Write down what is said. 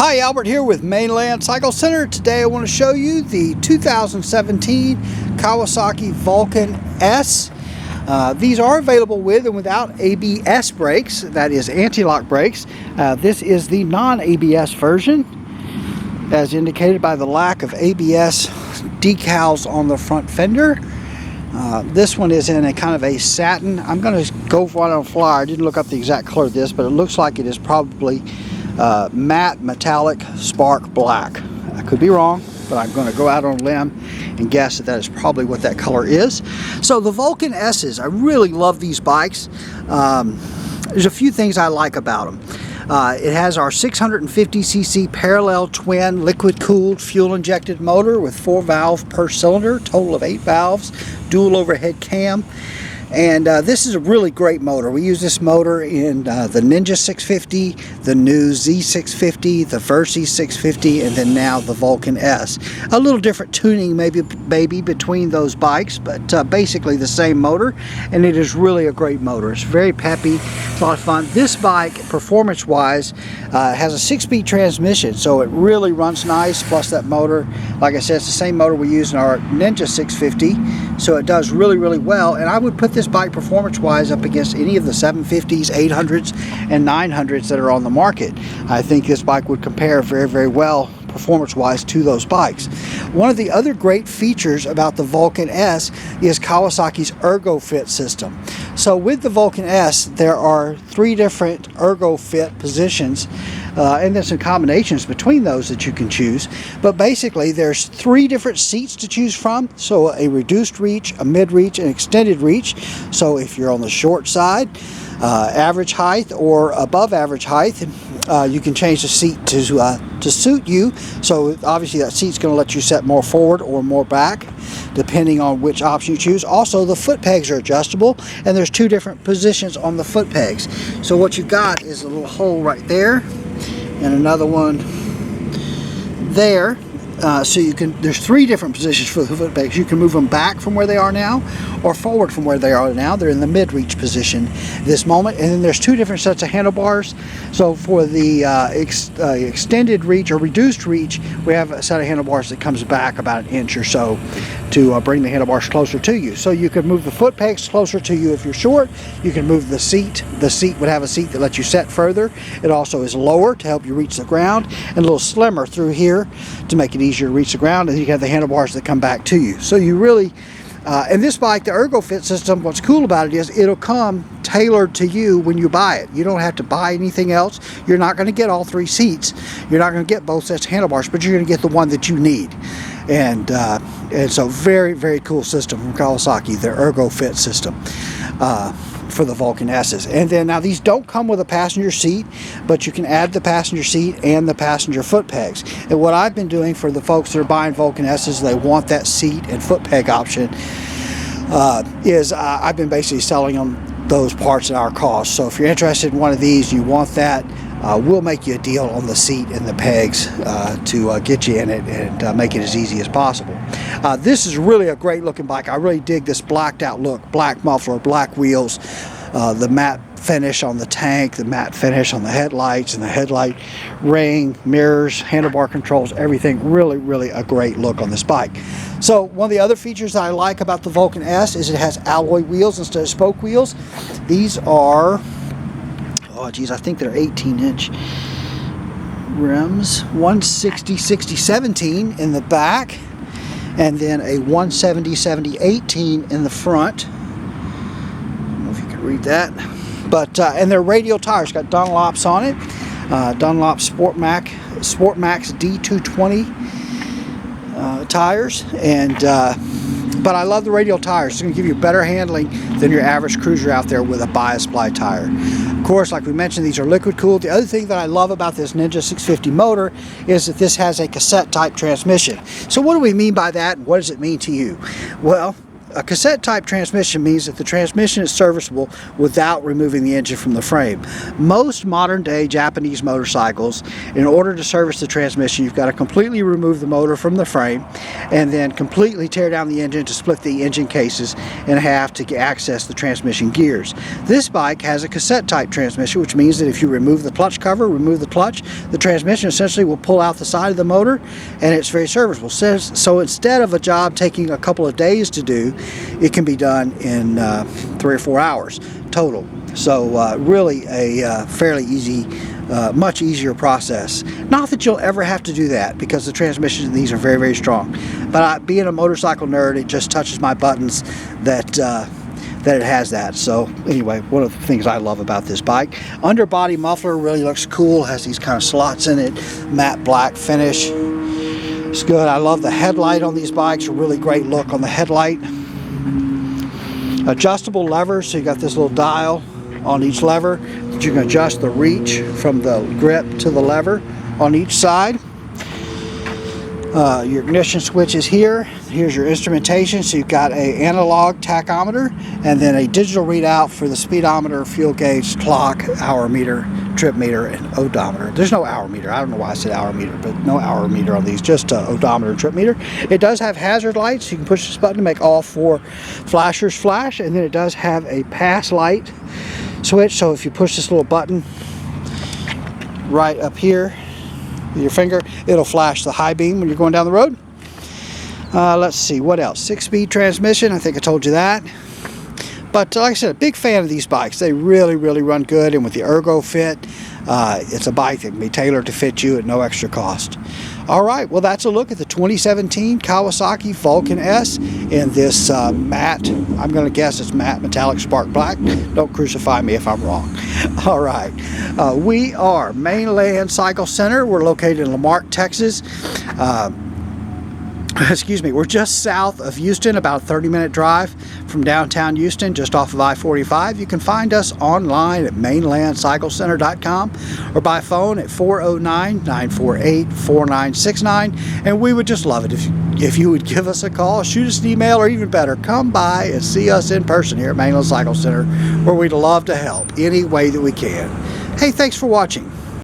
Hi, Albert here with Mainland Cycle Center. Today I want to show you the 2017 Kawasaki Vulcan S. These are available with and without ABS brakes, that is anti-lock brakes. This is the non-ABS version, as indicated by the lack of ABS decals on the front fender. This one is in a kind of a satin. I'm going to go for it on flyer. I didn't look up the exact color of this, but it looks like it is probably matte metallic spark black. I could be wrong, but I'm going to go out on a limb and guess that is probably what that color is. So the Vulcan S's, I really love these bikes. There's a few things I like about them. It has our 650cc parallel twin liquid cooled fuel injected motor with 4 valves per cylinder, total of 8 valves, dual overhead cam. And this is a really great motor. We use this motor in the Ninja 650, the new Z650, the Versi 650, and then now the Vulcan S. A little different tuning maybe between those bikes, but basically the same motor, and it is really a great motor. It's very peppy, it's a lot of fun. This bike, performance-wise, has a 6-speed transmission, so it really runs nice, plus that motor, like I said, it's the same motor we use in our Ninja 650, so it does really, really well, and I would put this bike performance-wise up against any of the 750s, 800s, and 900s that are on the market. I think this bike would compare very, very well performance-wise to those bikes. One of the other great features about the Vulcan S is Kawasaki's Ergofit system. So with the Vulcan S, there are 3 different Ergofit positions, and there's some combinations between those that you can choose. But basically, there's 3 different seats to choose from. So a reduced reach, a mid-reach, and extended reach. So if you're on the short side, average height, or above average height, you can change the seat to suit you. So obviously that seat's going to let you set more forward or more back, depending on which option you choose. Also, the foot pegs are adjustable, and there's 2 different positions on the foot pegs. So what you've got is a little hole right there, and another one there. So you can, there's 3 different positions for the foot pegs. You can move them back from where they are now, or forward from where they are now. They're in the mid-reach position this moment. And then there's 2 different sets of handlebars. So for the extended reach or reduced reach, we have a set of handlebars that comes back about 1 inch or so to bring the handlebars closer to you. So you can move the foot pegs closer to you if you're short. You can move the seat. The seat would have a seat that lets you set further. It also is lower to help you reach the ground, and a little slimmer through here to make it easier to reach the ground, and you have the handlebars that come back to you. So you really, and this bike, the Ergofit system, what's cool about it is it'll come tailored to you when you buy it. You don't have to buy anything else. You're not going to get all 3 seats. You're not going to get both sets of handlebars, but you're going to get the one that you need. And so very, very cool system from Kawasaki, the Ergofit system. For the Vulcan S's. And then now these don't come with a passenger seat, but you can add the passenger seat and the passenger foot pegs. And what I've been doing for the folks that are buying Vulcan S's, they want that seat and foot peg option, I've been basically selling them those parts at our cost. So if you're interested in one of these, you want that, we'll make you a deal on the seat and the pegs to get you in it and make it as easy as possible. This is really a great looking bike. I really dig this blacked out look, black muffler, black wheels, the matte finish on the tank, the matte finish on the headlights and the headlight ring, mirrors, handlebar controls, everything. Really, really a great look on this bike. So one of the other features that I like about the Vulcan S is it has alloy wheels instead of spoke wheels. These are, oh geez, I think they're 18-inch rims, 160/60/17 in the back, and then a 170/70/18 in the front. I don't know if you can read that, but and they're radial tires. Got Dunlops on it, Dunlop Sport Max D220 tires, and but I love the radial tires. It's going to give you better handling than your average cruiser out there with a bias ply tire. Of course, like we mentioned, these are liquid cooled. The other thing that I love about this Ninja 650 motor is that this has a cassette type transmission. So what do we mean by that, and what does it mean to you? Well, A cassette type transmission means that the transmission is serviceable without removing the engine from the frame. Most modern day Japanese motorcycles, in order to service the transmission, you've got to completely remove the motor from the frame and then completely tear down the engine to split the engine cases in half to access the transmission gears. This bike has a cassette type transmission, which means that if you remove the clutch cover, remove the clutch, the transmission essentially will pull out the side of the motor, and it's very serviceable. So instead of a job taking a couple of days to do, it can be done in 3 or 4 hours total. So really a fairly easy, much easier process. Not that you'll ever have to do that, because the transmissions in these are very, very strong. But being a motorcycle nerd, it just touches my buttons that it has that. So anyway, one of the things I love about this bike. Underbody muffler really looks cool, has these kind of slots in it, matte black finish. It's good. I love the headlight on these bikes, a really great look on the headlight. Adjustable levers, so you got this little dial on each lever that you can adjust the reach from the grip to the lever on each side. Your ignition switch is here. Here's your instrumentation, so you've got an analog tachometer and then a digital readout for the speedometer, fuel gauge, clock, hour meter, trip meter, and odometer. There's no hour meter. I don't know why I said hour meter, but no hour meter on these, just odometer and trip meter. It does have hazard lights. You can push this button to make all 4 flashers flash, and then it does have a pass light switch, so if you push this little button right up here with your finger, it'll flash the high beam when you're going down the road. Let's see, what else? 6-speed transmission, I think I told you that. But like I said, a big fan of these bikes. They really, really run good, and with the Ergofit, it's a bike that can be tailored to fit you at no extra cost. All right, well, that's a look at the 2017 Kawasaki Vulcan S in this matte, I'm going to guess it's matte metallic spark black. Don't crucify me if I'm wrong. All right, we are Mainland Cycle Center. We're located in Marque, Texas. Excuse me, we're just south of Houston, about a 30-minute drive from downtown Houston, just off of I-45. You can find us online at mainlandcyclecenter.com or by phone at 409-948-4969. And we would just love it if you would give us a call, shoot us an email, or even better, come by and see us in person here at Mainland Cycle Center, where we'd love to help any way that we can. Hey, thanks for watching.